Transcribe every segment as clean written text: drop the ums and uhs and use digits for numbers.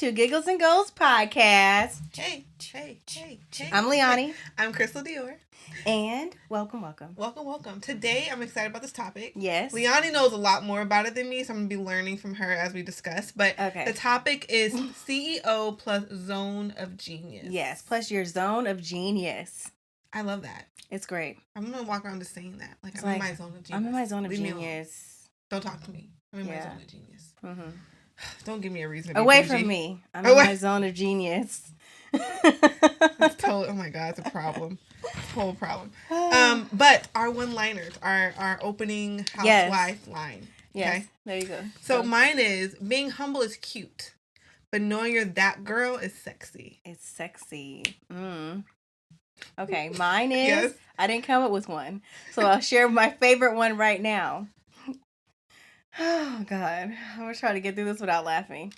to Giggles and Goals podcast. Hey. I'm Leonie. I'm Crystal-Dior. And welcome. Welcome. Today, I'm excited about this topic. Yes. Leonie knows a lot more about it than me, so I'm going to be learning from her as we discuss. But The topic is CEO plus zone of genius. Yes, plus your zone of genius. I love that. It's great. I'm going to walk around just saying that. I'm in my zone of genius. I'm in my zone of genius. Don't talk to me. I'm in my zone of genius. Mm-hmm. Don't give me a reason to be away bougie. from me. I'm in my zone of genius. It's totally, oh my God, it's a problem. It's a whole problem. But our one-liners, our opening housewife line. Yes, okay? There you go. So mine is, being humble is cute, but knowing you're that girl is sexy. It's sexy. Okay, mine is, yes. I didn't come up with one. So I'll share my favorite one right now. Oh, God. I'm going to try to get through this without laughing.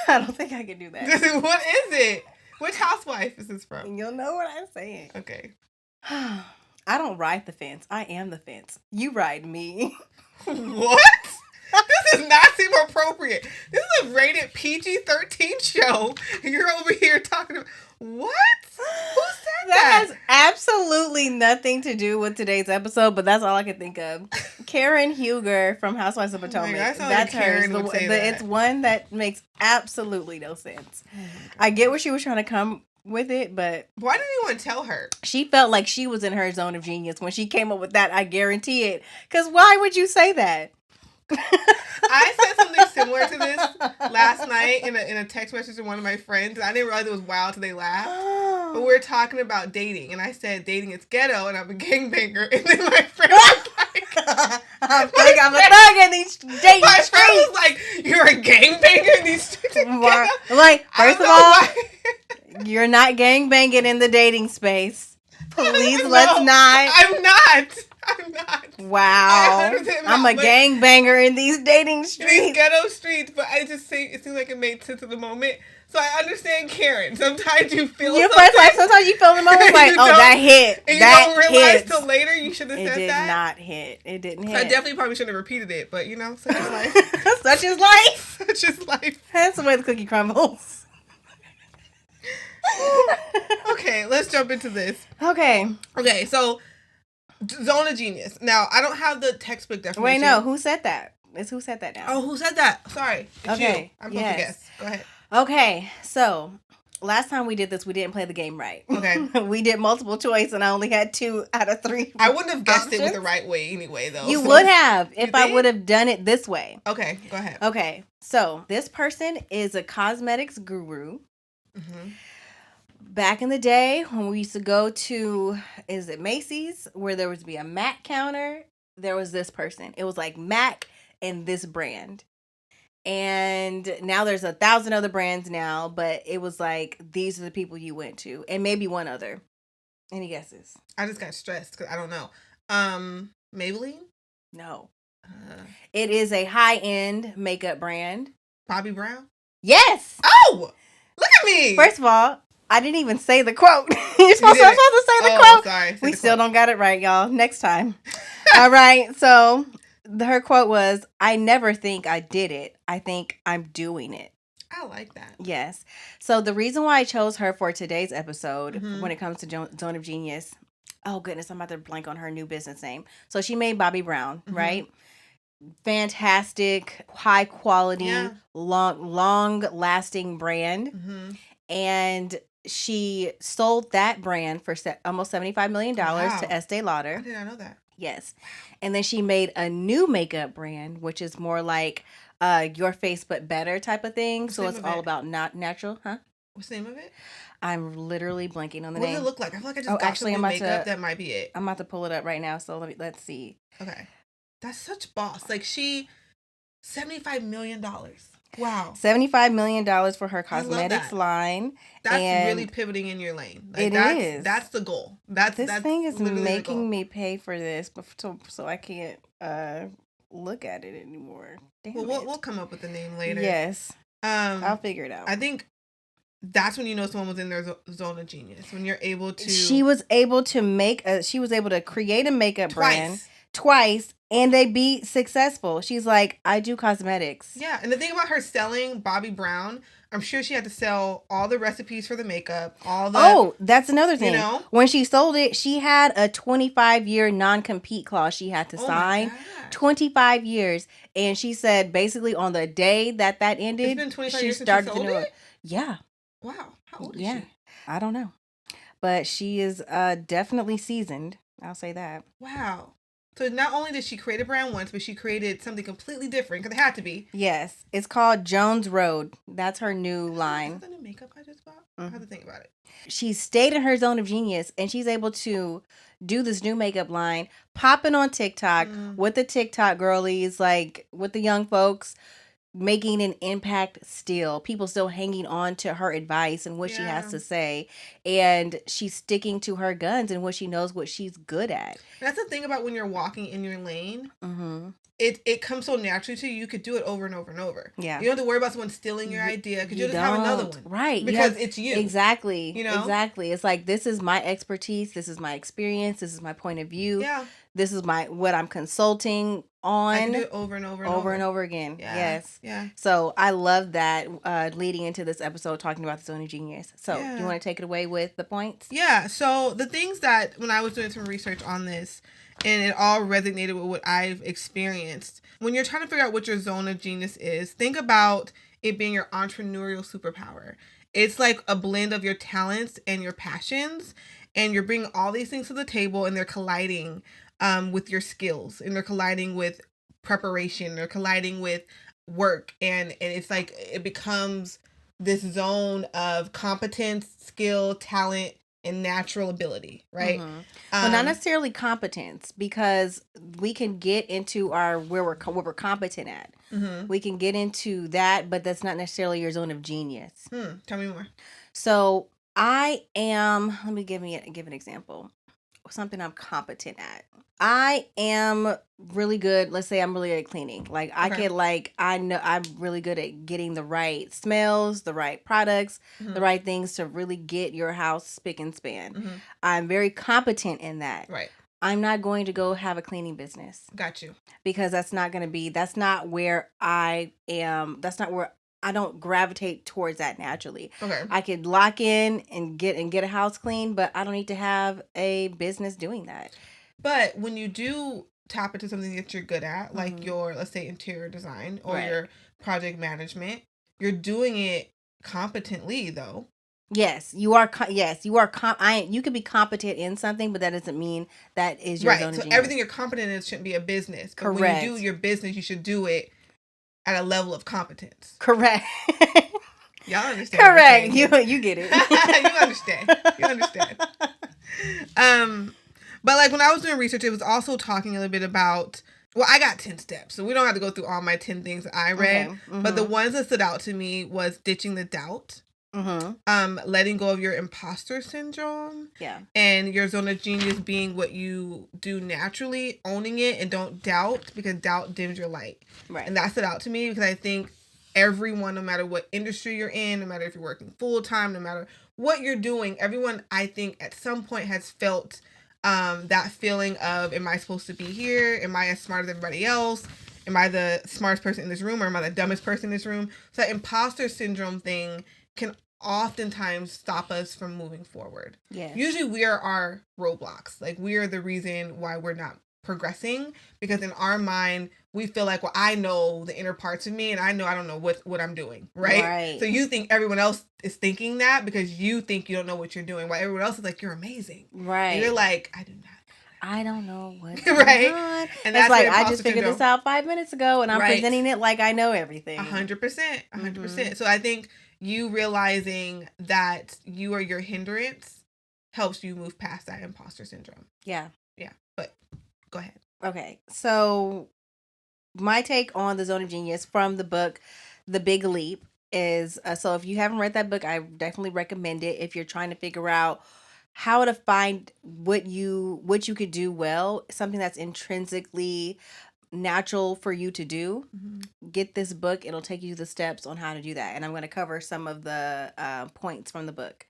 I don't think I can do that. What is it? Which housewife is this from? You'll know what I'm saying. Okay. I don't ride the fence. I am the fence. You ride me. What? This does not seem appropriate. This is a rated PG-13 show. You're over here talking about... What? Who said that? That has absolutely nothing to do with today's episode, but that's all I can think of. Karen Huger from Housewives of Potomac. That's hers. It's one that makes absolutely no sense. I get where she was trying to come with it, but... Why didn't anyone tell her? She felt like she was in her zone of genius when she came up with that, I guarantee it. Because why would you say that? I said something similar to this last night in a text message to one of my friends. I didn't realize it was wild till they laughed. But we were talking about dating, and I said dating is ghetto, and I'm a gangbanger. And then my friend was like, I'm a thug in these dating my streets. friend was like, you're a gangbanger in these streets? Like, first of all, you're not gangbanging in the dating space. Please, let's not. I'm not. Wow. I'm a gangbanger in these dating streets. These ghetto streets, but it seemed like it made sense at the moment. So I understand Karen. Sometimes you feel sometimes you feel the moment like, oh, that hit. And you that don't realize hits. till later you should have said that. It did not hit. It didn't hit. So I definitely probably shouldn't have repeated it, but such is life. Such is life. Such is life. That's the way the cookie crumbles. Okay, let's jump into this. Okay, so zone of genius. Now, I don't have the textbook definition. Wait, no. Who said that? It's who said that now. Oh, who said that? Sorry. It's okay. You. I'm supposed to guess. Go ahead. Okay, so last time we did this, we didn't play the game right. Okay. We did multiple choice, and I only had 2 out of 3. I wouldn't have guessed it with the right way anyway, though. You would have if I would have done it this way. Okay, go ahead. Okay, so this person is a cosmetics guru. Mm-hmm. Back in the day, when we used to go to, is it Macy's, where there would be a MAC counter, there was this person. It was like MAC and this brand. And now there's 1,000 other brands now, but it was like, these are the people you went to. And maybe one other. Any guesses? I just got stressed because I don't know. Maybelline? No. It is a high-end makeup brand. Bobbi Brown? Yes! Oh! Look at me! First of all, I didn't even say the quote. I'm supposed to say the quote. Sorry. We still don't got it right, y'all. Next time. All right. So her quote was, I never think I did it. I think I'm doing it. I like that. Yes. So the reason why I chose her for today's episode when it comes to Zone of Genius, oh goodness, I'm about to blank on her new business name. So she made Bobbi Brown, right? Fantastic, high quality, long lasting brand. Mm-hmm. And she sold that brand for almost $75 million to Estee Lauder. I did not know that. Yes. And then she made a new makeup brand, which is more like your face but better type of thing. What's so it's all about not natural, huh? What's the name of it? I'm literally blanking on the name. What does it look like? I feel like I just got some makeup. That might be it. I'm about to pull it up right now, so let's see. Okay. That's such boss. Like $75 million. Wow. $75 million for her cosmetics line. That's really pivoting in your lane. Like, it is. That's the goal. This thing is making me pay for this so I can't look at it anymore. Damn it. We'll come up with the name later. Yes. I'll figure it out. I think that's when you know someone was in their zone of genius. When you're able to... She was able to create a makeup brand twice, and they be successful. She's like, I do cosmetics. Yeah, and the thing about her selling Bobbi Brown, I'm sure she had to sell all the recipes for the makeup, all the... Oh, that's another thing. You know? When she sold it, she had a 25-year non-compete clause she had to sign. 25 years. And she said basically on the day that ended, it's been 25 she years started since she sold it? Yeah. Wow. How old is she? I don't know. But she is definitely seasoned. I'll say that. Wow. So not only did she create a brand once, but she created something completely different because it had to be. Yes. It's called Jones Road. That's her new line. Is that the new makeup I just bought? I have to think about it. She stayed in her zone of genius, and she's able to do this new makeup line, popping on TikTok with the TikTok girlies, like with the young folks, making an impact still. People still hanging on to her advice and what she has to say. And she's sticking to her guns and what she knows, what she's good at. That's the thing about when you're walking in your lane. It comes so naturally to you. You could do it over and over and over. Yeah. You don't have to worry about someone stealing your idea because you just have another one. Right. Because it's you. Exactly. You know? Exactly. It's like, this is my expertise. This is my experience. This is my point of view. Yeah. This is what I'm consulting on. I can do it over and over and over. Over and over again. Yeah. Yes. Yeah. So I love that leading into this episode talking about the zone of genius. So do you want to take it away with the points? Yeah. So the things that when I was doing some research on this, and it all resonated with what I've experienced. When you're trying to figure out what your zone of genius is, think about it being your entrepreneurial superpower. It's like a blend of your talents and your passions, and you're bringing all these things to the table, and they're colliding with your skills, and they're colliding with preparation, they're colliding with work, and it's like it becomes this zone of competence, skill, talent, and natural ability, right? Well, not necessarily competence, because we can get into where we're competent at. We can get into that, but that's not necessarily your zone of genius. Tell me more. So I am. Let me give an example. Something I'm competent at. I am really good. Let's say I'm really good at cleaning. Like I know I'm really good at getting the right smells, the right products, the right things to really get your house spick and span. I'm very competent in that. Right. I'm not going to go have a cleaning business. Got you. Because that's not where I am. That's not where I don't gravitate towards that naturally. Okay. I could lock in and get a house clean, but I don't need to have a business doing that. But when you do tap into something that you're good at, like your, let's say, interior design or your project management, you're doing it competently, though. Yes, you are. You could be competent in something, but that doesn't mean that is your zone of genius. Everything you're competent in shouldn't be a business. But correct. When you do your business, you should do it at a level of competence. Correct. Y'all understand? Correct. You get it. You understand. But like when I was doing research, it was also talking a little bit about. Well, I got 10 steps, so we don't have to go through all my 10 things that I read. Okay. But the ones that stood out to me was ditching the doubt. Letting go of your imposter syndrome. Yeah. And your zone of genius being what you do naturally, owning it, and don't doubt, because doubt dims your light. Right. And that stood out to me because I think everyone, no matter what industry you're in, no matter if you're working full time, no matter what you're doing, everyone, I think, at some point has felt that feeling of, am I supposed to be here? Am I as smart as everybody else? Am I the smartest person in this room, or am I the dumbest person in this room? So that imposter syndrome thing can oftentimes stop us from moving forward. Yes. Usually we are our roadblocks. Like, we are the reason why we're not progressing, because in our mind we feel like, well, I know the inner parts of me, and I don't know what I'm doing, right? So you think everyone else is thinking that because you think you don't know what you're doing, while everyone else is like, you're amazing, right? And you're like, I don't know what's going on. And that's like, I just figured this out 5 minutes ago, and I'm presenting it like I know everything. 100%. So I think you realizing that you are your hindrance helps you move past that imposter syndrome. Yeah. But go ahead. Okay. So my take on the zone of genius from the book, The Big Leap, is so if you haven't read that book, I definitely recommend it if you're trying to figure out how to find what you could do well, something that's intrinsically natural for you to do. Get this book. It'll take you the steps on how to do that, and I'm going to cover some of the points from the book.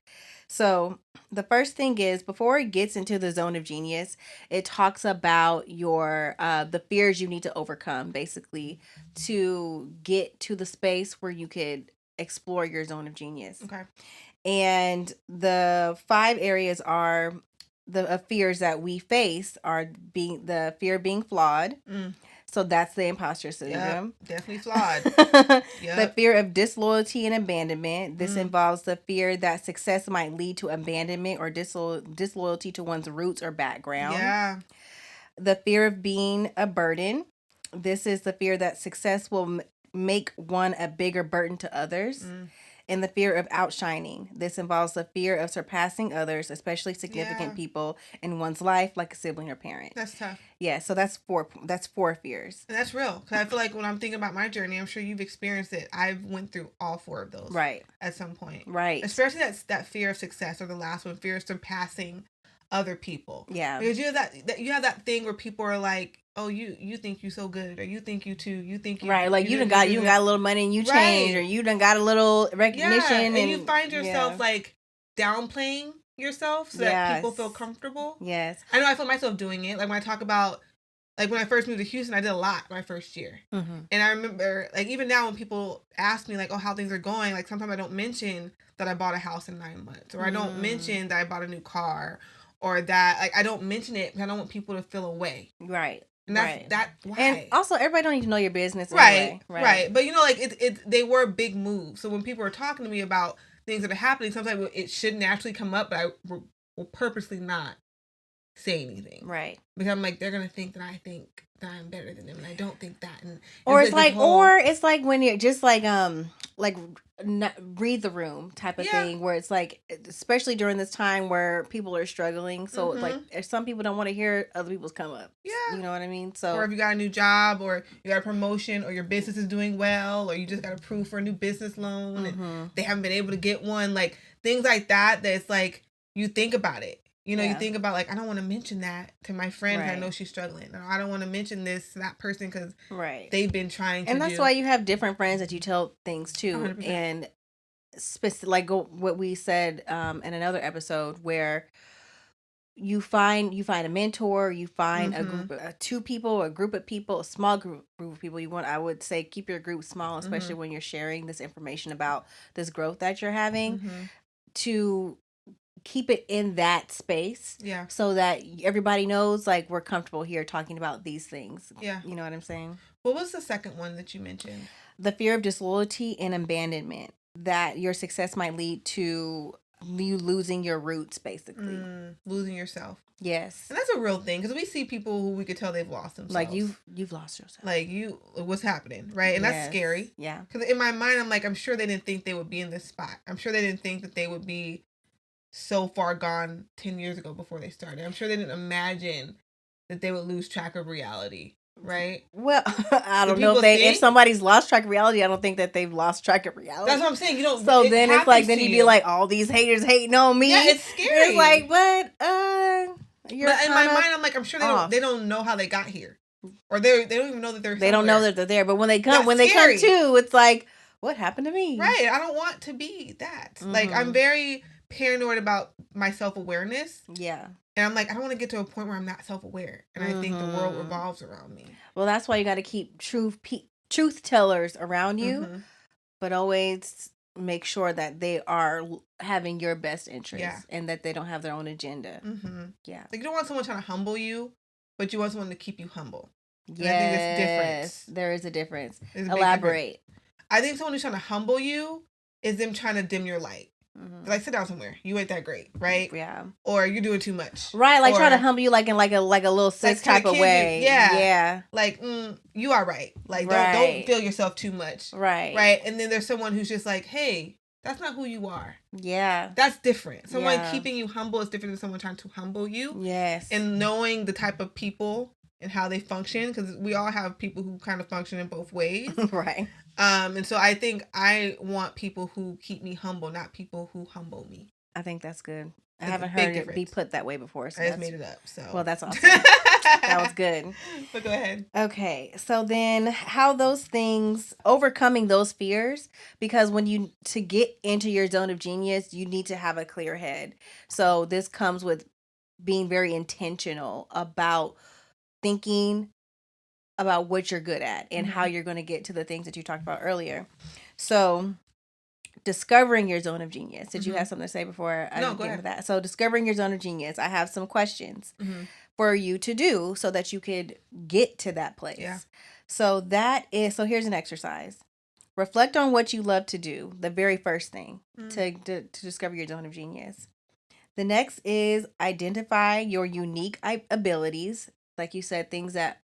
So the first thing is, before it gets into the zone of genius, it talks about your the fears you need to overcome, basically, to get to the space where you could explore your zone of genius. Okay. And the 5 areas are the fears that we face are being the fear of being flawed. So that's the imposter syndrome. Yep, definitely flawed. The fear of disloyalty and abandonment. This involves the fear that success might lead to abandonment or disloyalty to one's roots or background. Yeah. The fear of being a burden. This is the fear that success will make one a bigger burden to others. And the fear of outshining. This involves the fear of surpassing others, especially significant people in one's life, like a sibling or parent. That's tough. Yeah, so that's 4 fears. And that's real. Because I feel like when I'm thinking about my journey, I'm sure you've experienced it. I've went through all 4 of those. Right. At some point. Right. Especially that fear of success, or the last one, fear of surpassing other people. Yeah. Because you have that thing where people are like, oh, you think you so good, or you think you too, you think you... Right, like you done got a little money and you changed, or you done got a little recognition. And you find yourself like downplaying yourself so that people feel comfortable. Yes. I know I feel myself doing it. Like when I talk about, like when I first moved to Houston, I did a lot my first year. And I remember, like even now when people ask me like, oh, how things are going, like sometimes I don't mention that I bought a house in 9 months, or I don't mention that I bought a new car, or that like I don't mention it because I don't want people to feel away. Right. And that's why. And also, everybody don't even know your business. Right. But you know, like they were big moves. So when people are talking to me about things that are happening, sometimes it should naturally come up, but I will purposely not say anything. Right. Because I'm like, they're gonna think that I think that I'm better than them, and I don't think that. And it's like when you're just like read the room type of thing, where it's like, especially during this time where people are struggling. So like, if some people don't want to hear other people's come up. Yeah. You know what I mean? So, or if you got a new job, or you got a promotion, or your business is doing well, or you just got approved for a new business loan and they haven't been able to get one, like things like that. That's like, you think about it. You know, you think about like, I don't want to mention that to my friend because I know she's struggling. Or I don't want to mention this to that person because they've been trying to. And that's why you have different friends that you tell things to. 100%. And like what we said in another episode, where you find a mentor, you find a group of 2 people, a group of people, a small group of people. I would say keep your group small, especially when you're sharing this information about this growth that you're having, to keep it in that space, so that everybody knows like we're comfortable here talking about these things. You know what I'm saying? What was the second one that you mentioned? The fear of disloyalty and abandonment, that your success might lead to you losing your roots, basically. Losing yourself. Yes. And that's a real thing, because we see people who we could tell they've lost themselves. Like you've lost yourself. Like what's happening, right? And that's scary. Yeah. Because in my mind, I'm like, I'm sure they didn't think they would be in this spot. I'm sure they didn't think that they would be so far gone 10 years ago before they started. I'm sure they didn't imagine that they would lose track of reality, right? Well, I don't know if somebody's lost track of reality, I don't think that they've lost track of reality. That's what I'm saying. You don't. So then it's like, then you'd be like, all these haters hating on me. Yeah, it's scary. It's like, but in my mind, I'm like, I'm sure they don't know how they got here, or they don't even know that they're. They don't know that they're there. But when they come too, it's like, what happened to me? Right. I don't want to be that. Like, I'm very paranoid about my self-awareness. Yeah. And I'm like, I don't want to get to a point where I'm not self-aware. And I think the world revolves around me. Well, that's why you got to keep truth tellers around you, but always make sure that they are having your best interest and that they don't have their own agenda. Yeah. Like, you don't want someone trying to humble you, but you want someone to keep you humble. Yes. I think there's a difference. There is a difference. Elaborate. I think someone who's trying to humble you is them trying to dim your light. Like, sit down somewhere. You ain't that great, right? Yeah. Or you're doing too much. Right, like trying to humble you like in like a little sis type of way. Yeah. Like, you are right. Like, don't feel yourself too much. Right. Right. And then there's someone who's just like, hey, that's not who you are. Yeah. That's different. Someone keeping you humble is different than someone trying to humble you. Yes. And knowing the type of people and how they function, because we all have people who kind of function in both ways. Right. And so I think I want people who keep me humble, not people who humble me. I think that's good. I haven't heard it be put that way before. So I just made it up. So well, that's awesome. That was good. But go ahead. Okay, so then how those things, overcoming those fears, because to get into your zone of genius, you need to have a clear head. So this comes with being very intentional about thinking about what you're good at and how you're going to get to the things that you talked about earlier. So discovering your zone of genius. Did you have something to say before I No, get go into ahead. that? So discovering your zone of genius, I have some questions for you to do so that you could get to that place. Yeah. So here's an exercise. Reflect on what you love to do, the very first thing to discover your zone of genius. The next is identify your unique abilities. Like you said, things that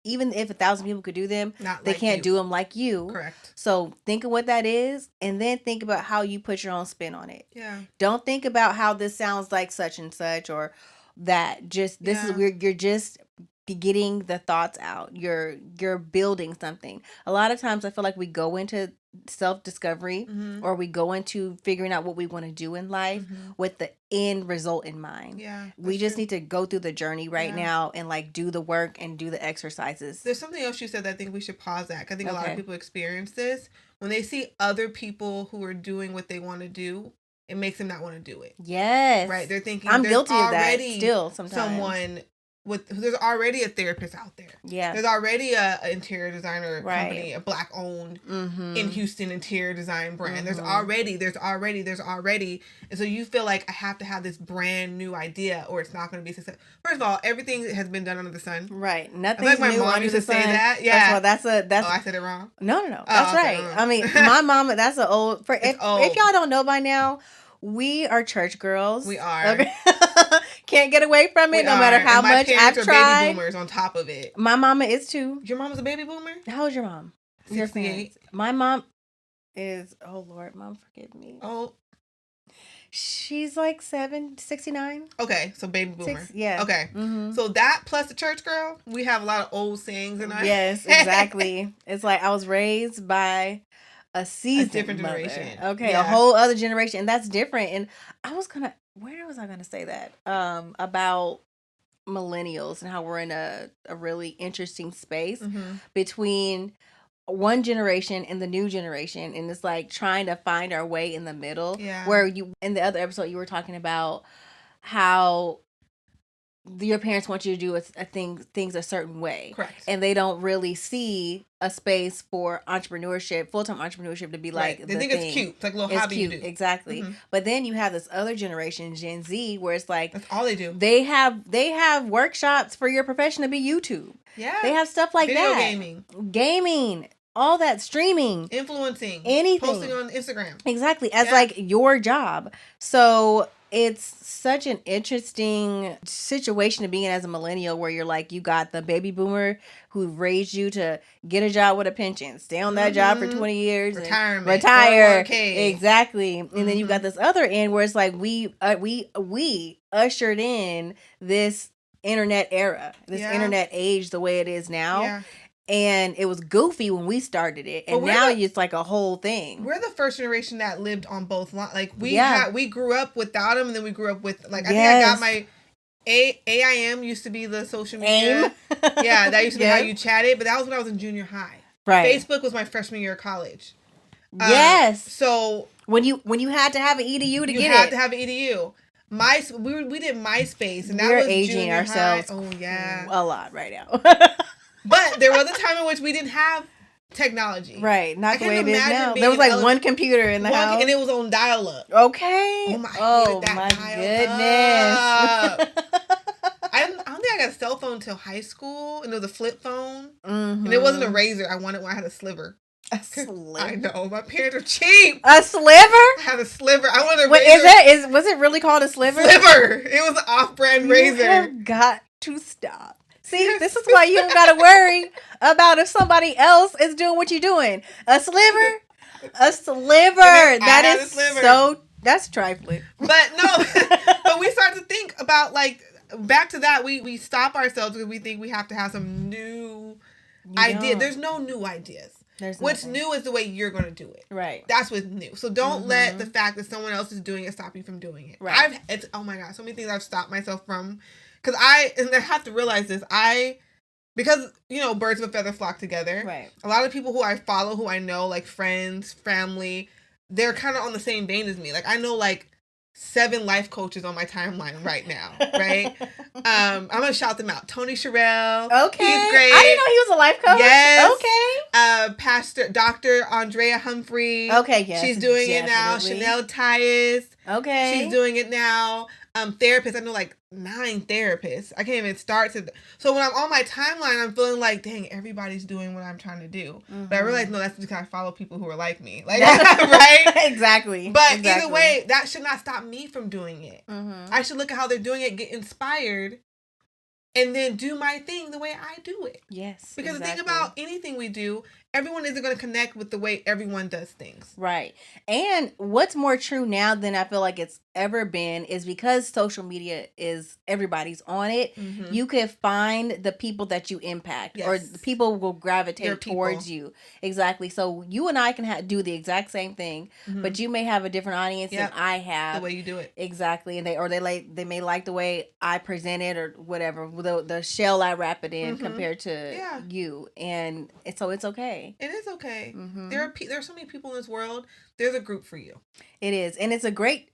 even if 1,000 people could do them, they can't do them like you. Correct. So think of what that is, and then think about how you put your own spin on it. Yeah. Don't think about how this sounds like such and such or that. Just this is weird. You're just getting the thoughts out. You're building something. A lot of times I feel like we go into self-discovery or we go into figuring out what we want to do in life with the end result in mind. Yeah. We just need to go through the journey right now and like do the work and do the exercises. There's something else you said that I think we should pause at. I think a lot of people experience this when they see other people who are doing what they want to do. It makes them not want to do it. Yes. Right. They're thinking I'm guilty of that still sometimes. Someone there's already a therapist out there. Yeah. There's already a interior designer company, a black owned in Houston interior design brand. There's already. And so you feel like I have to have this brand new idea or it's not going to be successful. First of all, everything has been done under the sun. Right. Nothing. Like my mom used to say that. Yeah. That's Oh, I said it wrong? No. That's right. I mean, my mama, that's an old, if y'all don't know by now, we are church girls. We are. Okay. Can't get away from it no matter how much I've tried. My baby boomers on top of it. My mama is too. Your mom's a baby boomer? How old's your mom? 68. My mom is, oh Lord, mom forgive me. Oh. She's like 69. Okay, so baby boomer. Yeah. Okay. So that plus the church girl, we have a lot of old sayings in our Yes, exactly. It's like I was raised by a different generation. Okay, a whole other generation. And that's different. And where was I going to say that? About millennials and how we're in a really interesting space between one generation and the new generation. And it's like trying to find our way in the middle. Yeah. Where in the other episode, you were talking about how your parents want you to do things a certain way. Correct. And they don't really see a space for entrepreneurship, full-time entrepreneurship to be like they think it's cute. It's like a little hobby cute. You do. Exactly. But then you have this other generation, Gen Z, where it's like that's all they do. They have workshops for your profession to be YouTube. Yeah. They have stuff like Video that. Gaming. All that streaming. Influencing. Anything. Posting on Instagram. Exactly. As like your job. So it's such an interesting situation to be in as a millennial where you're like, you got the baby boomer who raised you to get a job with a pension, stay on that job for 20 years, retirement, retire. 401k. Exactly. And then you got this other end where it's like we ushered in this internet era, this internet age the way it is now. Yeah. And it was goofy when we started it, and now it's like a whole thing. We're the first generation that lived on both lines. Like we grew up without them, and then we grew up with I think I got my AIM used to be the social media. Yeah, that used to be how you chatted, but that was when I was in junior high. Right. Facebook was my freshman year of college. Yes. So when you had to have an EDU to get it, you had to have an EDU. We did MySpace, and that was aging junior ourselves. High. Oh yeah, a lot right now. But there was a time in which we didn't have technology. Right. Not the way it is now. There was like one computer in the house. And it was on dial-up. Okay. Oh my goodness. I don't think I got a cell phone until high school. And it was a flip phone. And it wasn't a razor. I wanted one. I had a sliver. A sliver? I know. My parents are cheap. A sliver? I had a sliver. I wanted a razor. Was it really called a sliver? Sliver. It was an off-brand razor. You have got to stop. See, this is why you don't gotta worry about if somebody else is doing what you're doing. A sliver? A sliver. That's trifling. But no, but we start to think about back to that, we stop ourselves because we think we have to have some new idea. There's no new ideas. What's new is the way you're going to do it. Right. That's what's new. So don't let the fact that someone else is doing it stop you from doing it. Right. Oh my God, so many things I've stopped myself from. Because I have to realize this, because, birds of a feather flock together. Right. A lot of people who I follow, who I know, like friends, family, they're kind of on the same vein as me. Like, I know, 7 life coaches on my timeline right now, right? I'm gonna shout them out. Tony Sherrill. Okay. He's great. I didn't know he was a life coach. Yes. Okay. Pastor Dr. Andrea Humphrey. Okay, yes. She's doing it now. Chanel Tyus. Okay. She's doing it now. Therapists. I know like 9 therapists. I can't even start to. So when I'm on my timeline, I'm feeling like, dang, everybody's doing what I'm trying to do. Mm-hmm. But I realize, no, that's because I follow people who are like me. Like, right? Exactly. But either way, that should not stop me from doing it. Mm-hmm. I should look at how they're doing it, get inspired, and then do my thing the way I do it. Yes. Because the thing about anything we do, everyone isn't going to connect with the way everyone does things. Right. And what's more true now than I feel like it's ever been is because social media is everybody's on it, mm-hmm. you can find the people that you impact, yes. or the people will gravitate towards you. Exactly. So you and I can do the exact same thing, mm-hmm. but you may have a different audience than I have. The way you do it. Exactly. And they may like the way I present it or whatever, the shell I wrap it in, mm-hmm. compared to you. And so it's okay. It is okay. Mm-hmm. There are so many people in this world. There's a group for you. It is. And it's a great,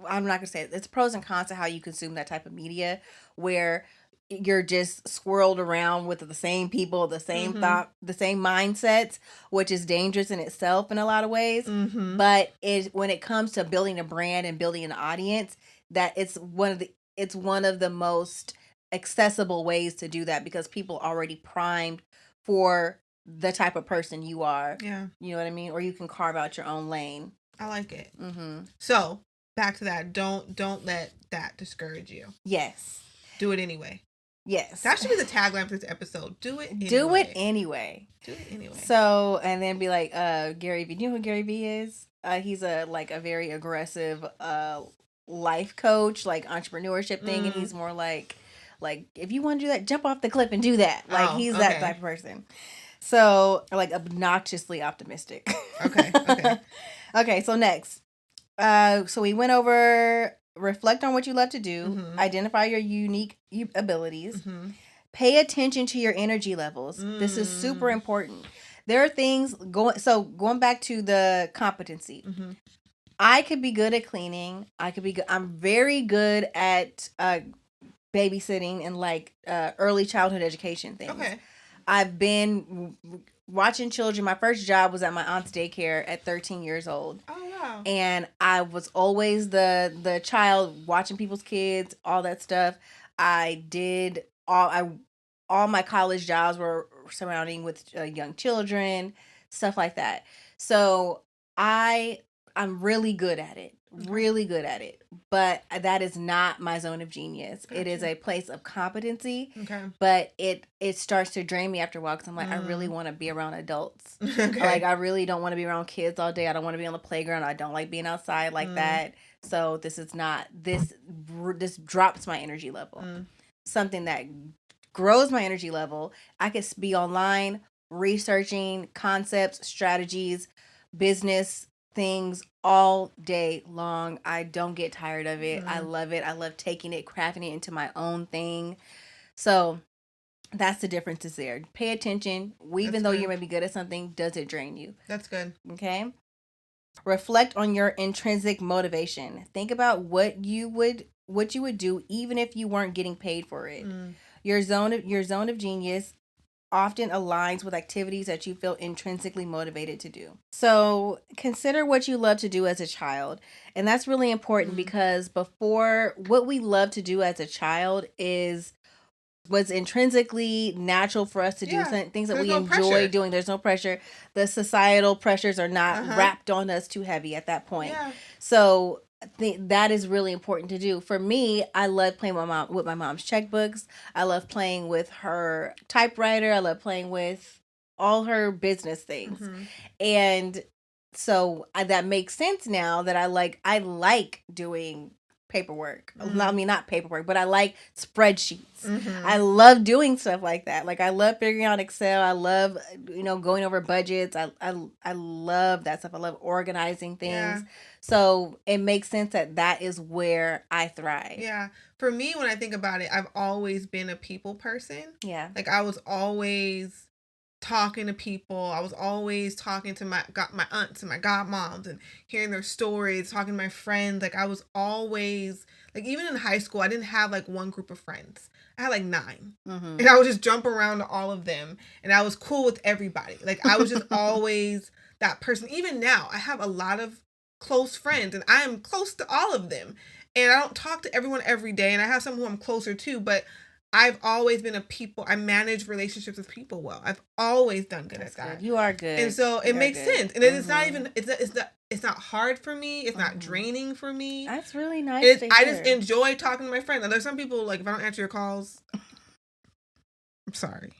I'm not going to say it. It's pros and cons to how you consume that type of media where you're just swirled around with the same people, the same mm-hmm. thought, the same mindsets, which is dangerous in itself in a lot of ways. Mm-hmm. But when it comes to building a brand and building an audience, that it's one of the most accessible ways to do that because people are already primed for the type of person you are. Yeah. You know what I mean? Or you can carve out your own lane. I like it. Mm-hmm. So back to that. Don't let that discourage you. Yes. Do it anyway. Yes. That should be the tagline for this episode. Do it anyway. Do it anyway. Do it anyway. So, and then be like, Gary V. Do you know who Gary V is? He's a very aggressive life coach, like entrepreneurship thing. And he's more like if you want to do that, jump off the cliff and do that. Like he's that type of person. So, like obnoxiously optimistic. Okay. Okay, so next. So we went over reflect on what you love to do, mm-hmm. identify your unique abilities, mm-hmm. pay attention to your energy levels. This is super important. There are things going back to the competency. Mm-hmm. I could be good at cleaning. I'm very good at babysitting and like early childhood education things. Okay. I've been watching children. My first job was at my aunt's daycare at 13 years old. Oh, wow. And I was always the child watching people's kids, all that stuff. I did all my college jobs were surrounding with young children, stuff like that. So I'm really good at it. Really good at it. But that is not my zone of genius. Gotcha. It is a place of competency. Okay. But it starts to drain me after a while because I'm like, I really want to be around adults. Okay. Like, I really don't want to be around kids all day. I don't want to be on the playground. I don't like being outside like that. So this drops my energy level. Something that grows my energy level. I could be online researching concepts, strategies, business things all day long. I don't get tired of it. I love it. I love taking it, crafting it into my own thing. So that's the difference is there. Pay attention. Even though you may be good at something, does it drain you? That's good. Okay. Reflect on your intrinsic motivation. Think about what you would do even if you weren't getting paid for it. Your zone of genius often aligns with activities that you feel intrinsically motivated to do. So consider what you love to do as a child. And that's really important because before, what we love to do as a child was intrinsically natural for us to do, things that we enjoy doing. There's no pressure. The societal pressures are not wrapped on us too heavy at that point. Yeah. So that is really important to do. For me, I love playing with my mom's checkbooks. I love playing with her typewriter. I love playing with all her business things. And so that makes sense now that I like doing paperwork. I mean, not paperwork, but I like spreadsheets. I love doing stuff like that. Like, I love figuring out Excel. I love, going over budgets. I love that stuff. I love organizing things. Yeah. So it makes sense that is where I thrive. Yeah. For me, when I think about it, I've always been a people person. Yeah. Like, I was always talking to people. I was always talking to my aunts and my godmoms and hearing their stories, talking to my friends. Like I was always like, even in high school, I didn't have like one group of friends. I had like 9. And I would just jump around to all of them. And I was cool with everybody. Like I was just always that person. Even now, I have a lot of close friends and I am close to all of them. And I don't talk to everyone every day. And I have some who I'm closer to, but I've always been I manage relationships with people well. I've always done good at that. You are good. And so it makes sense. And it's not even, it's not hard for me. It's not draining for me. That's really nice. I just enjoy talking to my friends. Now, there's some people, like, if I don't answer your calls, I'm sorry.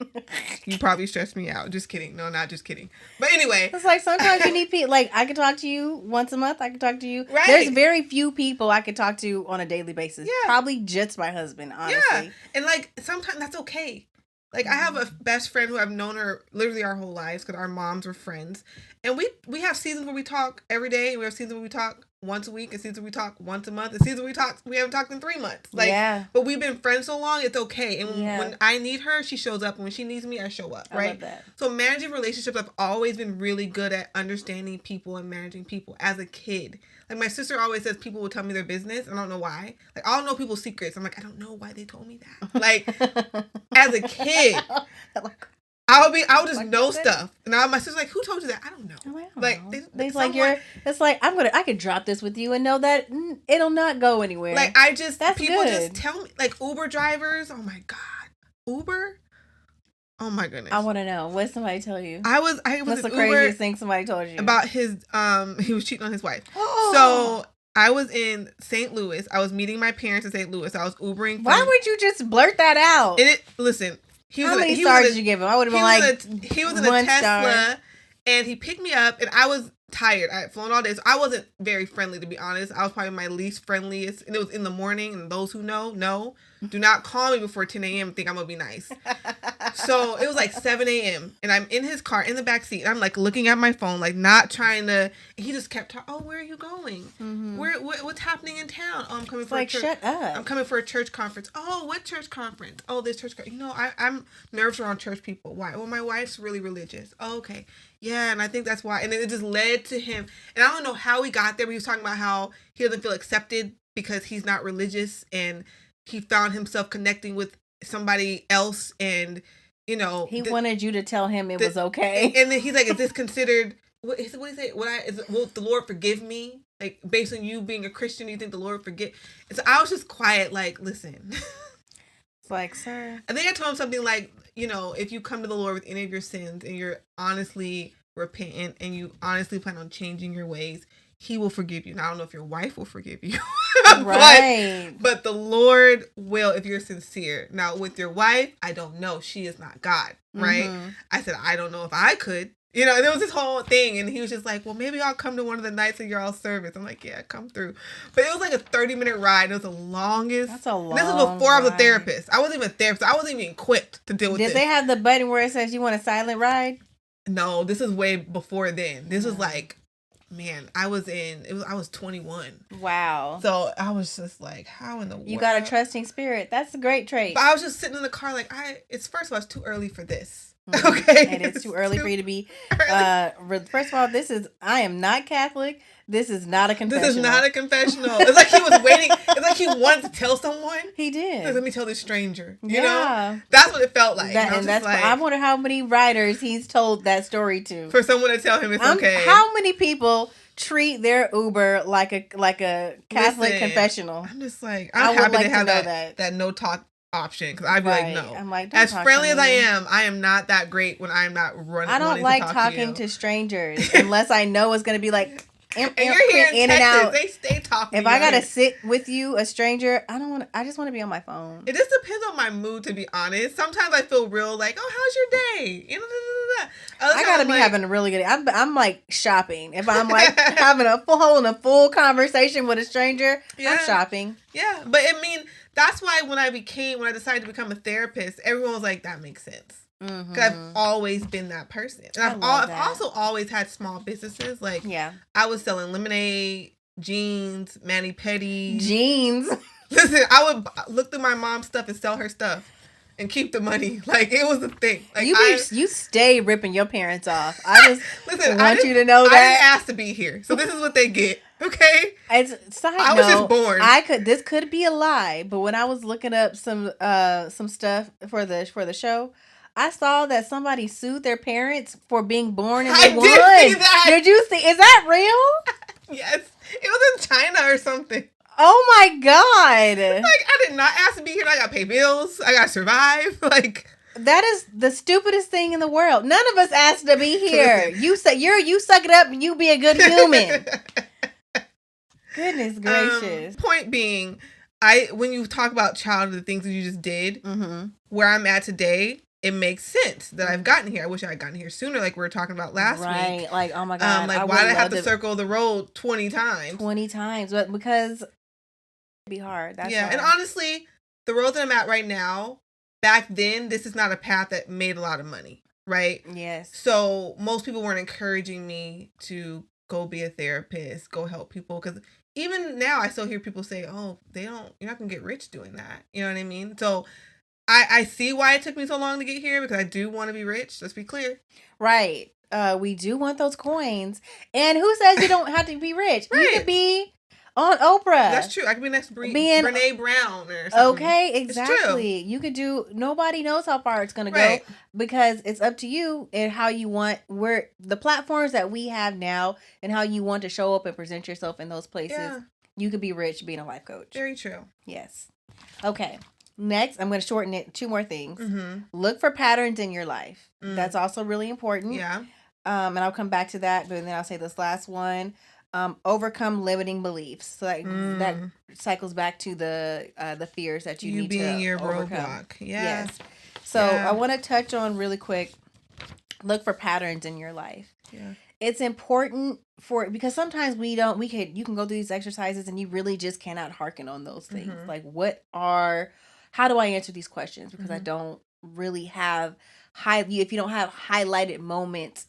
You probably stressed me out. Just kidding. No, not just kidding. But anyway. It's like sometimes you need people. Like, I can talk to you once a month. I can talk to you. Right. There's very few people I can talk to on a daily basis. Yeah. Probably just my husband, honestly. Yeah. And, like, sometimes that's okay. Like, I have a best friend who I've known her literally our whole lives because our moms were friends. And we have seasons where we talk every day. We have seasons where we talk once a week. And seasons where we talk once a month. And seasons where we haven't talked in 3 months. Like, but we've been friends so long, it's okay. And when I need her, she shows up. And when she needs me, I show up. Right? I love that. So managing relationships, I've always been really good at understanding people and managing people as a kid. Like, my sister always says people will tell me their business. I don't know why. Like, I'll know people's secrets. I'm like, I don't know why they told me that. Like, as a kid, I would just know stuff. And now my sister's like, who told you that? I don't know. It's like, I could drop this with you and know that it'll not go anywhere. Like, people just tell me. Like, Uber drivers. Oh, my God. Uber? Oh my goodness! I want to know. What did somebody tell you? What's the craziest thing somebody told you about his? He was cheating on his wife. So I was in St. Louis. I was meeting my parents in St. Louis. I was Ubering. Why would you just blurt that out? Listen. How many stars did you give him? I would have been like, he was in a Tesla, and he picked me up, and I was tired. I had flown all day, so I wasn't very friendly, to be honest. I was probably my least friendliest, and it was in the morning. And those who know, do not call me before 10 a.m. and think I'm gonna be nice. So it was like 7 a.m. and I'm in his car in the back seat. And I'm like looking at my phone, like not trying to. And he just kept talking. Oh, where are you going? What's happening in town? Oh, I'm coming for a church. Shut up. I'm coming for a church conference. Oh, what church conference? Oh, this church. I'm nervous around church people. Why? Well, my wife's really religious. Oh, okay. Yeah, and I think that's why. And then it just led to him. And I don't know how he got there, but he was talking about how he doesn't feel accepted because he's not religious, and he found himself connecting with somebody else, and he wanted you to tell him it was okay. And then he's like, "Is this considered? What do you say? Will the Lord forgive me? Like, based on you being a Christian, do you think the Lord forgive?" And so I was just quiet, like, listen. It's like, sir. I think I told him something like, if you come to the Lord with any of your sins and you're honestly repentant and you honestly plan on changing your ways, He will forgive you. Now, I don't know if your wife will forgive you. Right. But the Lord will if you're sincere. Now, with your wife, I don't know. She is not God, right? Mm-hmm. I said, I don't know if I could. And there was this whole thing, and he was just like, well, maybe I'll come to one of the nights of your all service. I'm like, yeah, come through. But it was like a 30-minute ride. It was the longest. That's a long This was before I was a therapist. I wasn't even a therapist. I wasn't even equipped to deal with this. Did they have the button where it says you want a silent ride? No, this is way before then. This was like, man, I was 21. Wow. So I was just like, how in the world? You got a trusting spirit. That's a great trait. But I was just sitting in the car like, first of all, it's too early for this. Okay. And it's too early for you to be, first of all, I am not Catholic. This is not a confessional. This is not a confessional. It's like he was waiting. It's like he wanted to tell someone. He did. Like, let me tell this stranger. You know? That's what it felt like. I wonder how many writers he's told that story to. For someone to tell him it's okay. How many people treat their Uber like a Catholic confessional? I'm just like, I'm happy to have that no talk option, because I'd be like, no. I'm like, as friendly as I am not that great when I'm not running. I don't like talking to strangers unless I know it's gonna be like and you're here in Texas, and out. They stay talking. If I gotta sit with you, a stranger, I just want to be on my phone. It just depends on my mood, to be honest. Sometimes I feel real like, oh, how's your day? I gotta be having a really good day. I'm like shopping. If I'm like having a full conversation with a stranger, I'm shopping. Yeah, but I mean, that's why when I decided to become a therapist, everyone was like, that makes sense. Because I've always been that person. And I've also always had small businesses. Like, I was selling lemonade, jeans, mani-pedis. Jeans? Listen, I would look through my mom's stuff and sell her stuff. and keep the money. Like, it was a thing. Like, you stay ripping your parents off. I just listen, want you to know that. I didn't ask to be here. So this is what they get. Okay? I was just born. This could be a lie, but when I was looking up some stuff for the show, I saw that somebody sued their parents for being born and they won. Did see that. Did you see? Is that real? Yes. It was in China or something. Oh my God. Like, I did not ask to be here. I gotta pay bills. I gotta survive. Like, that is the stupidest thing in the world. None of us asked to be here. You suck it up and you be a good human. Goodness gracious. Point being, when you talk about childhood, the things that you just did, where I'm at today, it makes sense that I've gotten here. I wish I had gotten here sooner, like we were talking about last week. Right, like, oh my God. Like, why did I have to circle the road 20 times? 20 times, but because it'd be hard. That's why. And honestly, the road that I'm at right now, back then, this is not a path that made a lot of money, right? Yes. So most people weren't encouraging me to go be a therapist, go help people, because even now I still hear people say, oh, you're not gonna get rich doing that. You know what I mean? So I see why it took me so long to get here, because I do want to be rich. Let's be clear. Right. We do want those coins. And who says you don't have to be rich? Right. You could be on Oprah. That's true. I could be next Brene Brown or something. Okay, exactly. You could do, nobody knows how far it's going to go, because it's up to you and how you want, where the platforms that we have now and how you want to show up and present yourself in those places. Yeah. You could be rich being a life coach. Very true. Yes. Okay. Next, I'm going to shorten it. 2 more things. Look for patterns in your life. That's also really important. Yeah. And I'll come back to that, but then I'll say this last one. Overcome limiting beliefs. So that cycles back to the fears that you need being to your overcome. roadblock. Yeah. Yes. So I want to touch on really quick. Look for patterns in your life. Yeah. It's important because sometimes you can go through these exercises and you really just cannot hearken on those things. Like, how do I answer these questions? Because I don't really have if you don't have highlighted moments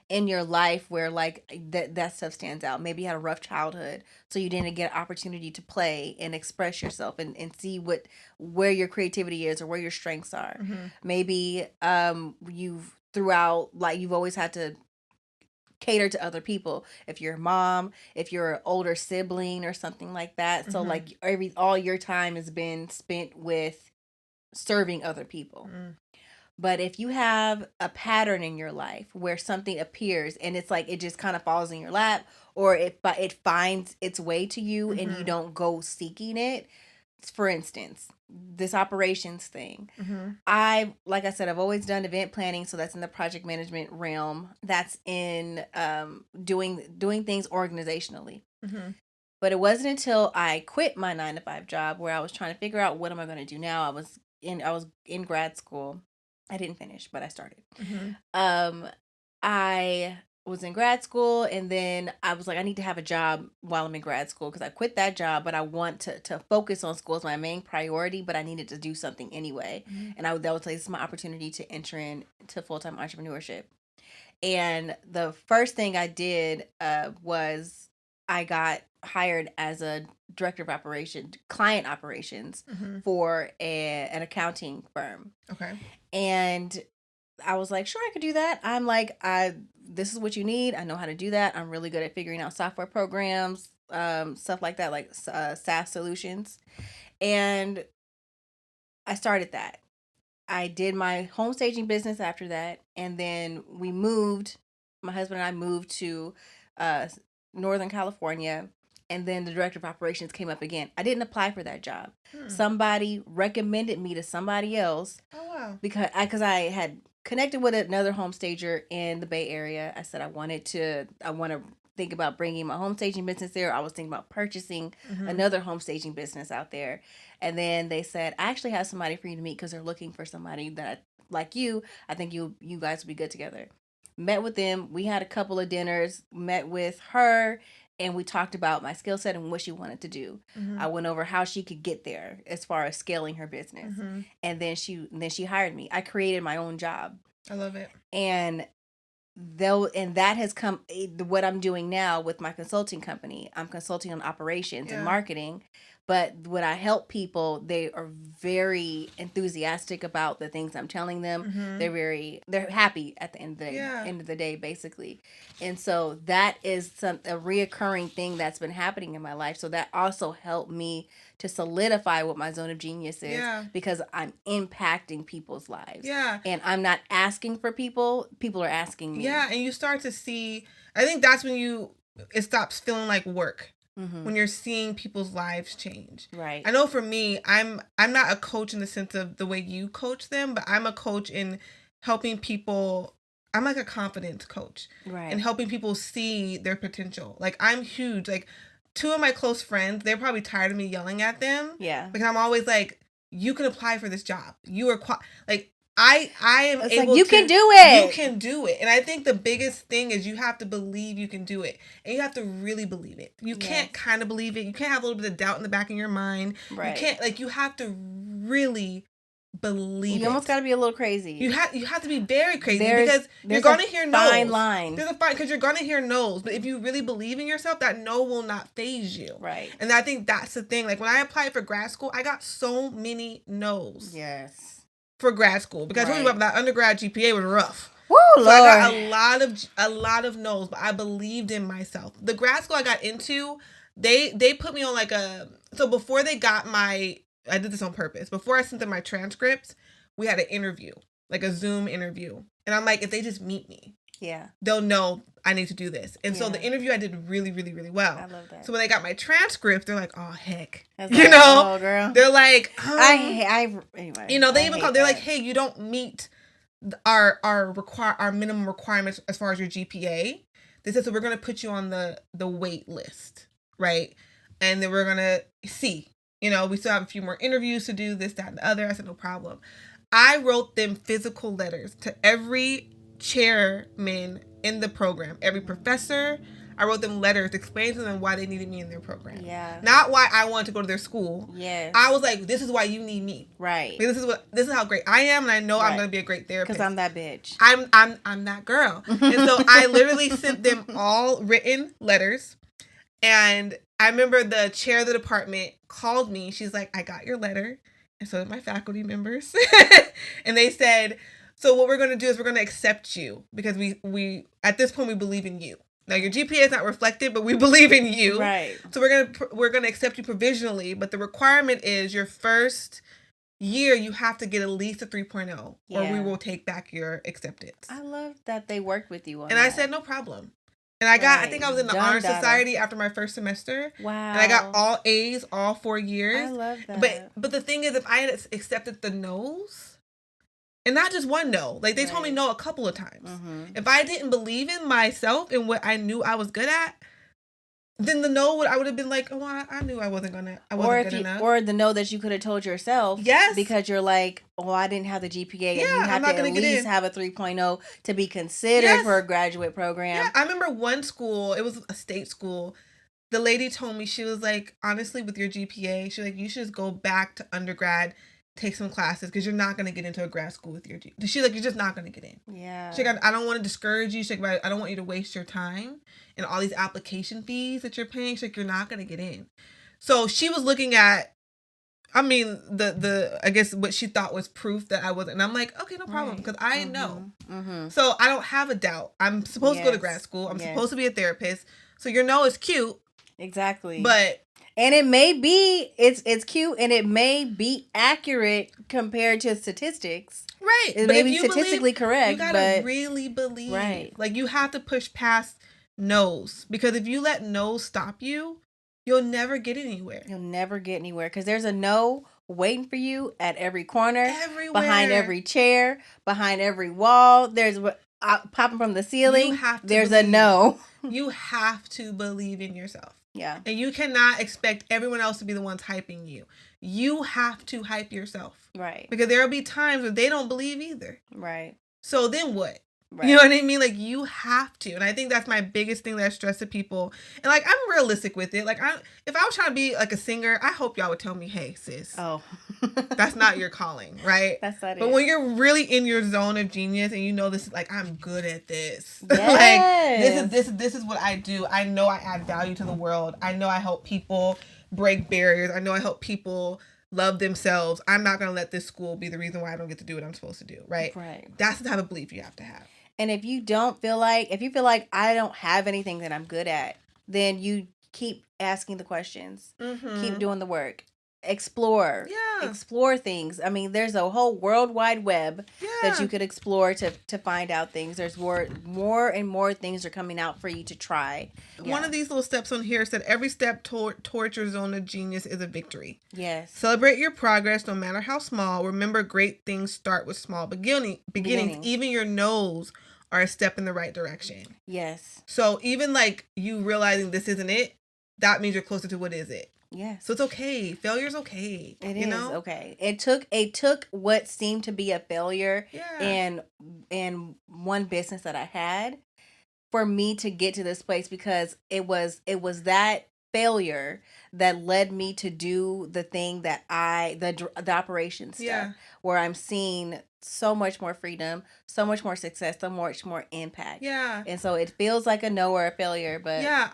in your life where like that stuff stands out. Maybe you had a rough childhood, so you didn't get an opportunity to play and express yourself and see where your creativity is or where your strengths are. Maybe you've always had to cater to other people. If you're a mom, if you're an older sibling or something like that. So like all your time has been spent with serving other people. But if you have a pattern in your life where something appears and it's like it just kind of falls in your lap, or it finds its way to you and you don't go seeking it. For instance, this operations thing. Like I said, I've always done event planning, so that's in the project management realm. That's in doing things organizationally. But it wasn't until I quit my 9-to-5 job where I was trying to figure out what am I going to do now. I was in grad school. I didn't finish, but I started. I was in grad school, and then I was like, I need to have a job while I'm in grad school, because I quit that job, but I want to focus on school as my main priority, but I needed to do something anyway. And that was like, this is my opportunity to enter into full-time entrepreneurship. And the first thing I did was I got hired as a director of client operations for an accounting firm. Okay. And I was like, sure, I could do that. I'm like, this is what you need. I know how to do that. I'm really good at figuring out software programs, stuff like that, like SaaS solutions. And I started that. I did my home staging business after that. And then my husband and I moved to Northern California. And then the director of operations came up again. I didn't apply for that job. Somebody recommended me to somebody else. Oh, wow. Because I had connected with another home stager in the Bay Area. I said I want to think about bringing my home staging business there. I was thinking about purchasing another home staging business out there. And then they said, I actually have somebody for you to meet, because they're looking for somebody that, like you, I think you guys would be good together. Met with them. We had a couple of dinners, met with her, and we talked about my skill set and what she wanted to do. I went over how she could get there as far as scaling her business. And then she hired me. I created my own job. I love it. And that has come, what I'm doing now with my consulting company. I'm consulting on operations and marketing But when I help people, they are very enthusiastic about the things I'm telling them. Mm-hmm. They're happy at the end of the day, end of the day, basically. And so that is a reoccurring thing that's been happening in my life. So that also helped me to solidify what my zone of genius is, because I'm impacting people's lives. Yeah. And I'm not asking for people are asking me. Yeah, and you start to see, I think that's when it stops feeling like work. Mm-hmm. When you're seeing people's lives change. Right. I know for me, I'm not a coach in the sense of the way you coach them, but I'm a coach in helping people. I'm like a confidence coach. Right. And helping people see their potential. Like, I'm huge. Like, 2 of my close friends, they're probably tired of me yelling at them. Yeah. Because I'm always like, you can apply for this job. You are like, I am it's able like, you can do it. You can do it. And I think the biggest thing is you have to believe you can do it. And you have to really believe it. You can't kind of believe it. You can't have a little bit of doubt in the back of your mind. Right. You can't, like, you have to really believe it. You almost got to be a little crazy. You have to be very crazy, because you're going to hear no's. Fine line. There's a fine, because you're going to hear no's. But if you really believe in yourself, that no will not faze you. Right. And I think that's the thing. Like, when I applied for grad school, I got so many no's. Yes. For grad school, because I told you about that undergrad GPA was rough. Woo, so Lord. I got a lot of no's, but I believed in myself. The grad school I got into, they put me on like so before they got I did this on purpose. Before I sent them my transcripts, we had an interview, like a Zoom interview. And I'm like, if they just meet me, they'll know I need to do this. And so the interview I did really, really, really well. I love that. So when they got my transcript, they're like, oh, heck. Oh, girl. They're like, anyway, they even call, they're like, hey, you don't meet our minimum requirements as far as your GPA. They said, so we're going to put you on the wait list, right? And then we're going to see, we still have a few more interviews to do, this, that, and the other. I said, no problem. I wrote them physical letters to every chairman in the program, every professor. I wrote them letters explaining to them why they needed me in their program. Yeah. Not why I wanted to go to their school. Yeah. I was like, this is why you need me. Right. Like, this is how great I am, and I know I'm going to be a great therapist. Because I'm that bitch. I'm that girl. And so I literally sent them all written letters. And I remember the chair of the department called me. She's like, I got your letter. And so did my faculty members. And they said, so what we're going to do is we're going to accept you, because we at this point we believe in you. Now your GPA is not reflected, but we believe in you. Right. So we're going to accept you provisionally, but the requirement is your first year you have to get at least a 3.0 or we will take back your acceptance. I love that they worked with you on that. And I said no problem. And I think I was in the honor society after my first semester. Wow. And I got all A's all 4 years. I love that. But the thing is, if I had accepted the no's, and not just one no. Like, they told me no a couple of times. Mm-hmm. If I didn't believe in myself and what I knew I was good at, then the no I would have been like, oh, I knew I wasn't good enough. Or the no that you could have told yourself. Yes. Because you're like, oh, I didn't have the GPA. And you have to at least have a 3.0 to be considered for a graduate program. Yeah. I remember one school, it was a state school. The lady told me, she was like, honestly, with your GPA, she was like, you should just go back to undergrad, take some classes, because you're not going to get into a grad school with your GPA. She's like, you're just not going to get in. Yeah. She's like, I don't want to discourage you. She's like, I don't want you to waste your time and all these application fees that you're paying. She's like, you're not going to get in. So she was looking at, I guess what she thought was proof that I wasn't. And I'm like, okay, no problem, because I know. Mm-hmm. So I don't have a doubt. I'm supposed to go to grad school. I'm supposed to be a therapist. So your no is cute. Exactly. And it may be, it's cute, and it may be accurate compared to statistics. Right. It may be statistically correct. You gotta really believe. Right. Like, you have to push past no's, because if you let no's stop you, you'll never get anywhere. You'll never get anywhere, because there's a no waiting for you at every corner. Everywhere. Behind every chair, behind every wall. There's popping from the ceiling. There's a no. You have to believe in yourself. Yeah. And you cannot expect everyone else to be the ones hyping you. You have to hype yourself. Right. Because there'll be times where they don't believe either. Right. So then what? Right. You know what I mean? Like, you have to. And I think that's my biggest thing that I stress to people. And, like, I'm realistic with it. Like, if I was trying to be, like, a singer, I hope y'all would tell me, hey, sis. Oh. That's not your calling, right? That's not it. But when you're really in your zone of genius and you know this is, like, I'm good at this. Yes. Like, this is what I do. I know I add value to the world. I know I help people break barriers. I know I help people love themselves. I'm not going to let this school be the reason why I don't get to do what I'm supposed to do, right? Right. That's the type of belief you have to have. And if you feel like I don't have anything that I'm good at, then you keep asking the questions. Mm-hmm. Keep doing the work. Explore. Yeah. Explore things. I mean, there's a whole world wide web that you could explore to find out things. There's more and more things are coming out for you to try. Yeah. One of these little steps on here said every step towards your zone of genius is a victory. Yes. Celebrate your progress no matter how small. Remember, great things start with small beginnings. Even your no's are a step in the right direction. Yes. So even like you realizing this isn't it, that means you're closer to what is it. Yes. So it's okay. Failure's okay. It is okay. It took what seemed to be a failure in one business that I had for me to get to this place, because it was that failure that led me to do the thing that the operations stuff, where I'm seeing so much more freedom, so much more success, so much more impact. Yeah. And so it feels like a no or a failure, but yeah,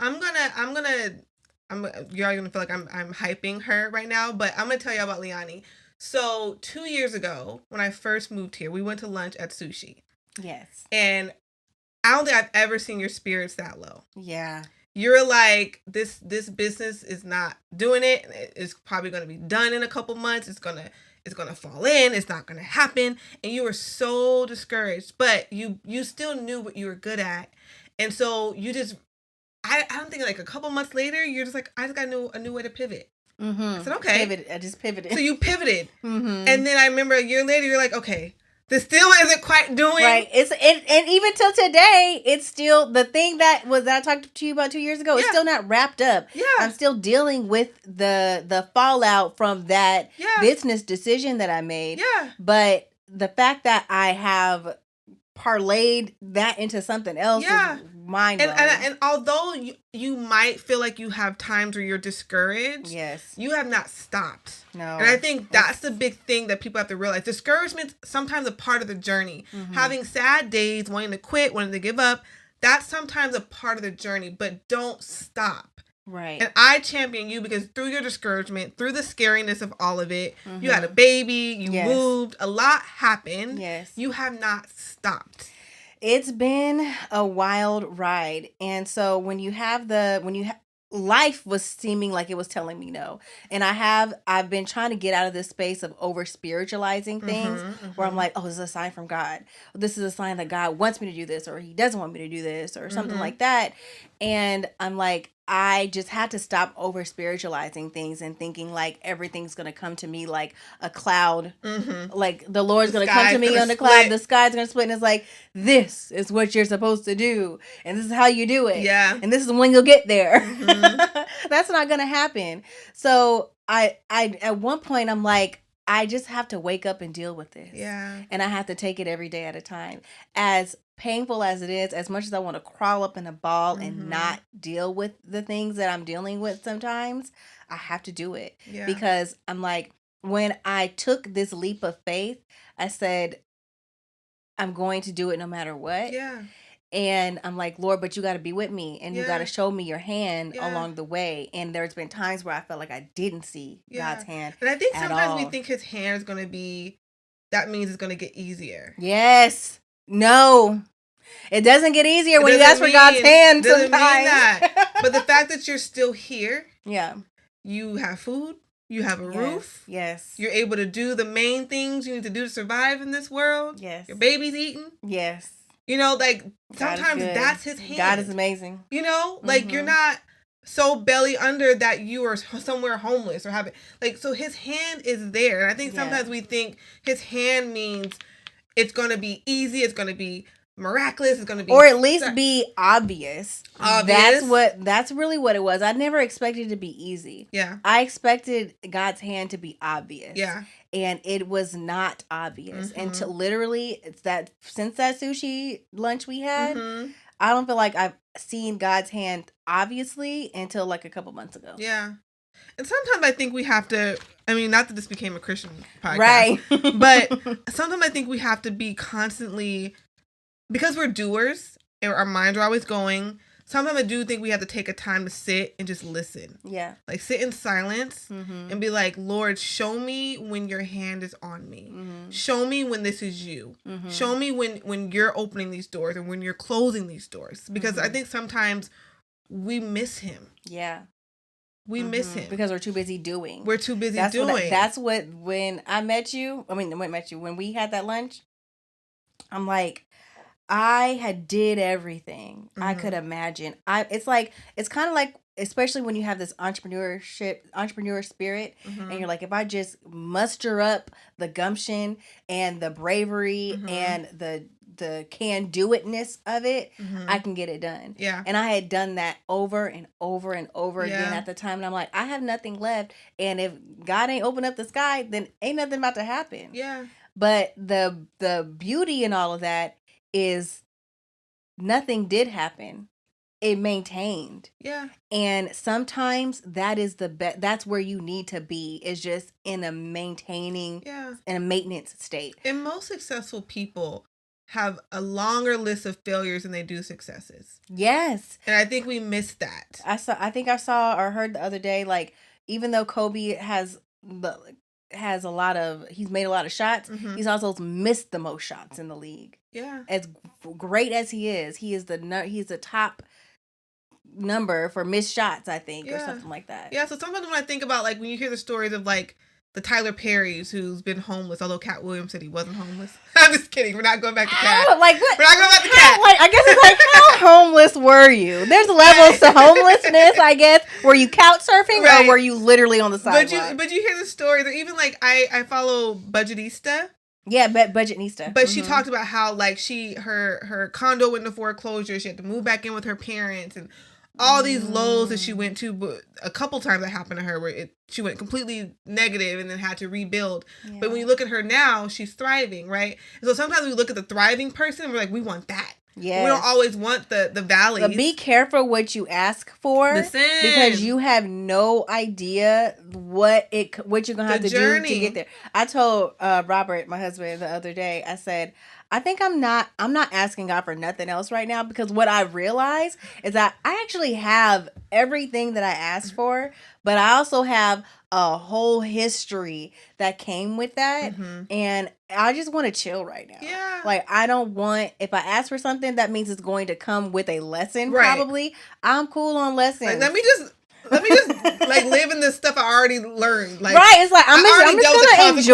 you're gonna feel like I'm hyping her right now, but I'm gonna tell you about Leonie. So 2 years ago, when I first moved here, we went to lunch at Sushi. Yes. And I don't think I've ever seen your spirits that low. Yeah. You're like, this business is not doing it. It's probably gonna be done in a couple months. It's gonna fall in. It's not gonna happen. And you were so discouraged, but you still knew what you were good at, and so you just. I don't think like a couple months later, you're just like, I just got a new way to pivot. Mm-hmm. I said, okay. I just pivoted. So you pivoted. Mm-hmm. And then I remember a year later, you're like, okay, this still isn't quite doing. Right. And even till today, it's still the thing that I talked to you about 2 years ago. It's still not wrapped up. Yeah. I'm still dealing with the fallout from that business decision that I made. Yeah. But the fact that I have parlayed that into something else is mind-blowing. And although you might feel like you have times where you're discouraged, yes, you have not stopped. No. And I think that's the big thing that people have to realize. Discouragement's sometimes a part of the journey. Mm-hmm. Having sad days, wanting to quit, wanting to give up, that's sometimes a part of the journey, but don't stop. Right. And I champion you because through your discouragement, through the scariness of all of it, you had a baby, you moved, a lot happened. Yes. You have not stopped. It's been a wild ride. And so when you have life was seeming like it was telling me no. And I've been trying to get out of this space of over spiritualizing things where I'm like, oh, this is a sign from God. This is a sign that God wants me to do this, or he doesn't want me to do this, or something like that. And I'm like, I just had to stop over spiritualizing things and thinking like everything's going to come to me like a cloud. Mm-hmm. Like the Lord's going to come to me on the cloud. The sky's going to split. And it's like, this is what you're supposed to do. And this is how you do it. Yeah. And this is when you'll get there. Mm-hmm. That's not going to happen. So I at one point I'm like, I just have to wake up and deal with this. Yeah. And I have to take it every day at a time. As painful as it is, as much as I want to crawl up in a ball and not deal with the things that I'm dealing with sometimes, I have to do it. Yeah. Because I'm like, when I took this leap of faith, I said, I'm going to do it no matter what. Yeah. And I'm like, Lord, but you got to be with me, and you got to show me your hand along the way. And there's been times where I felt like I didn't see God's hand. And I think sometimes we think his hand is going to be, that means it's going to get easier. Yes. No. It doesn't get easier when you ask for God's hand sometimes. Mean that. But the fact that you're still here. Yeah. You have food. You have a roof. Yes. You're able to do the main things you need to do to survive in this world. Yes. Your baby's eating. Yes. You know, like, sometimes that's his hand. God is amazing. You know, like, you're not so belly under that you are somewhere homeless or having, like, so his hand is there. And I think sometimes we think his hand means it's going to be easy, it's going to be miraculous, it's going to be, or at least be obvious. That's really what it was. I never expected it to be easy. Yeah. I expected God's hand to be obvious. Yeah. And it was not obvious. And to literally, it's that since that sushi lunch we had, I don't feel like I've seen God's hand obviously until like a couple months ago. Yeah. And sometimes I think we have to, I mean, not that this became a Christian podcast, right? But sometimes I think we have to be constantly, because we're doers and our minds are always going, sometimes I do think we have to take a time to sit and just listen. Yeah. Like sit in silence and be like, Lord, show me when your hand is on me. Show me when this is you. Show me when you're opening these doors and when you're closing these doors. Because I think sometimes we miss him. Yeah. We miss him. Because we're too busy doing. We're too busy that's doing. When I met you, when we had that lunch, I'm like, I had did everything I could imagine. It's kind of like, especially when you have this entrepreneur spirit, and you're like, if I just muster up the gumption and the bravery and the can-do-itness of it, I can get it done. Yeah. And I had done that over and over and over again at the time. And I'm like, I have nothing left. And if God ain't open up the sky, then ain't nothing about to happen. Yeah. But the beauty in all of that is nothing did happen. It maintained. Yeah. And sometimes that is that's where you need to be, is just in a maintaining, in a maintenance state. And most successful people have a longer list of failures than they do successes. Yes. And I think we miss that. I think I saw or heard the other day, like, even though Kobe has a lot of, he's made a lot of shots, he's also missed the most shots in the league. Yeah. As great as he is he's the top number for missed shots, I think, or something like that. Yeah, so sometimes when I think about, like, when you hear the stories of, like, the Tyler Perrys who's been homeless, although Cat Williams said he wasn't homeless. I'm just kidding. We're not going back to Cat. Like, what? We're not going back to Cat. Like, I guess it's like, how homeless were you? There's levels to homelessness, I guess. Were you couch surfing or were you literally on the sidewalk? But you hear the story that even, like, I follow Budgetista. Yeah, Budgetista. But she talked about how, like, her condo went into foreclosure. She had to move back in with her parents, and all these lows that she went to. But a couple times that happened to her where she went completely negative and then had to rebuild. Yeah. But when you look at her now, she's thriving, right? And so sometimes we look at the thriving person and we're like, we want that. Yeah, we don't always want the valleys. But be careful what you ask for. Listen. Because you have no idea what you're gonna have to do to get there. I told Robert, my husband, the other day, I said, I think I'm not asking God for nothing else right now, because what I realize is that I actually have everything that I asked for, but I also have a whole history that came with that. And I just want to chill right now. Yeah. Like, I don't want, if I ask for something, that means it's going to come with a lesson, probably. I'm cool on lessons. Like, let me just like live in this stuff I already learned. Like, right, it's like I'm just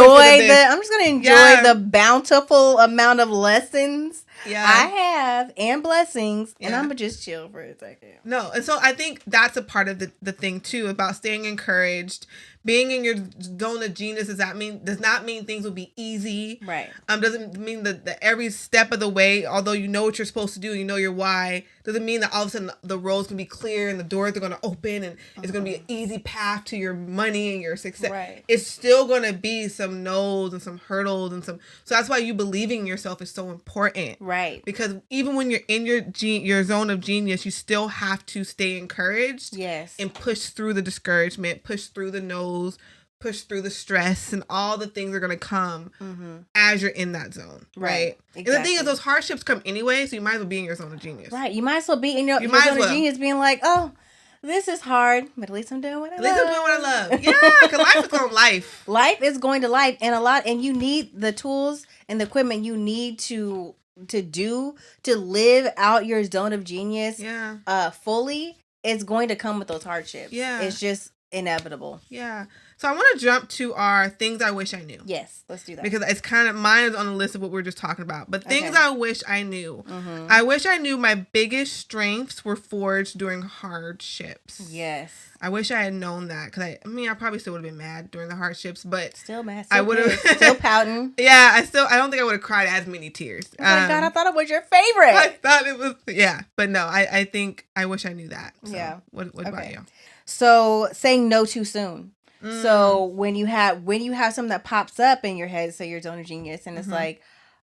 gonna enjoy the bountiful amount of lessons I have and blessings, and I'm gonna just chill for a second. No, and so I think that's a part of the thing too, about staying encouraged. Being in your zone of genius does not mean things will be easy. Right. Doesn't mean that every step of the way, although you know what you're supposed to do, you know your why, doesn't mean that all of a sudden the road's gonna be clear and the doors are gonna open and it's gonna be an easy path to your money and your success. Right. It's still gonna be some no's and some hurdles and so that's why you believing in yourself is so important. Right. Because even when you're in your zone of genius, you still have to stay encouraged. Yes. And push through the discouragement, push through the no's, push through the stress, and all the things are going to come as you're in that zone. Right. Exactly. And the thing is, those hardships come anyway, so you might as well be in your zone of genius. Right. You might as well be in your zone of genius, being like, oh, this is hard, but at least I'm doing what I love. Yeah, because life is going to life. Life is going to life, and you need the tools and the equipment you need to live out your zone of genius fully. It's going to come with those hardships. Yeah. It's just inevitable. Yeah. So I want to jump to our things I wish I knew. Yes, let's do that. Because it's kind of, mine is on the list of what we were just talking about. But things I wish I knew. I wish I knew my biggest strengths were forged during hardships. Yes. I wish I had known that. Because I probably still would have been mad during the hardships. But still mad. I would have. Still pouting. Yeah. I don't think I would have cried as many tears. Oh my God, I thought it was your favorite. I thought it was. Yeah. But no, I think I wish I knew that. So yeah. What about you? So saying no too soon. So when you have something that pops up in your head, say your zone of genius, and it's like,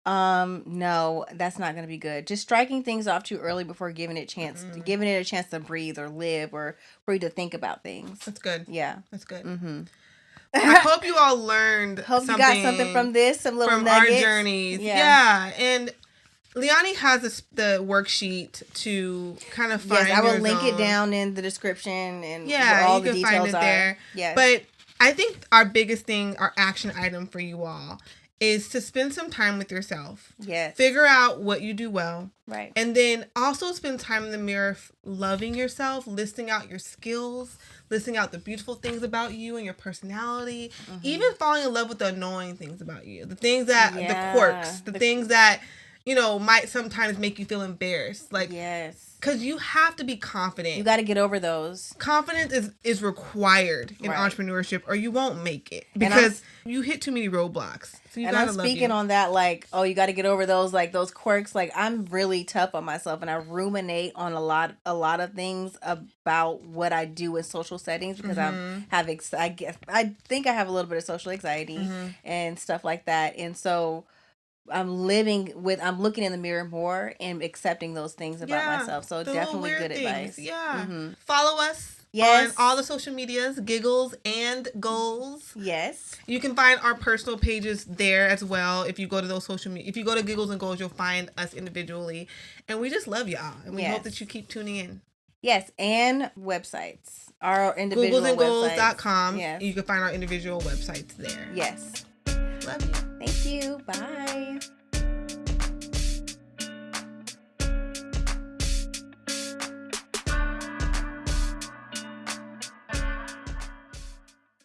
no, that's not going to be good. Just striking things off too early before giving it a chance to breathe or live or for you to think about things. That's good. Yeah, that's good. I hope you all learned. Hope you got something from this, some little from nuggets. Our journeys. Yeah, and Leonie has the worksheet to kind of find. Yes, I will link it down in the description and where all you the can details find it are. there. Yes. But I think our biggest thing, our action item for you all, is to spend some time with yourself. Yes. Figure out what you do well. Right. And then also spend time in the mirror loving yourself, listing out your skills, listing out the beautiful things about you and your personality, even falling in love with the annoying things about you. The things that, the quirks, the things that, might sometimes make you feel embarrassed. Like, yes. Because you have to be confident. You got to get over those. Confidence is required in entrepreneurship or you won't make it. Because you hit too many roadblocks. So you gotta love you. And I'm speaking on that, like, you got to get over those, like, those quirks. Like, I'm really tough on myself and I ruminate on a lot of things about what I do in social settings because I think I have a little bit of social anxiety and stuff like that. And so I'm looking in the mirror more and accepting those things about myself. So definitely good advice. Yeah. Follow us on all the social medias, Giggles and Goals. Yes. You can find our personal pages there as well. If you go to those social media, if you go to Giggles and Goals, you'll find us individually. And we just love y'all. And we hope that you keep tuning in. Yes. And websites. Our individual GooglesandGoals.com. Yes. You can find our individual websites there. Yes. Love you. Thank you. Bye.